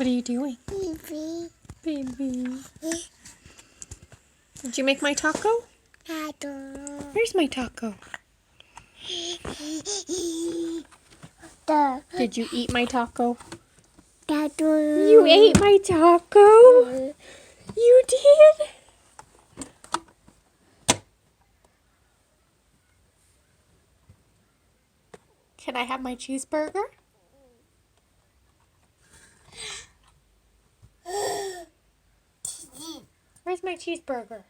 What are you doing? Baby. Baby. Did you make my taco? Tato. Where's my taco? The Did you eat my taco? tato. You ate my taco? You did? Can I have my cheeseburger? Where's my cheeseburger?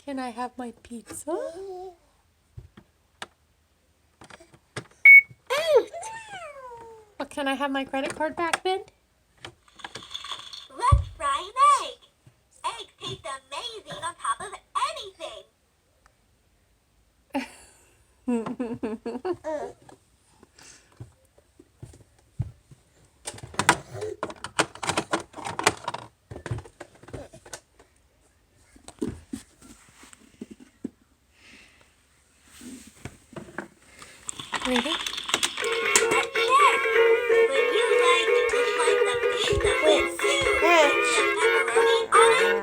Can I have my pizza? Well, can I have my credit card back then? Let's fry an egg. Eggs taste amazing on top of anything. Ready? Let's share. Would you like to slice the pizza with two pizza pepperoni on it?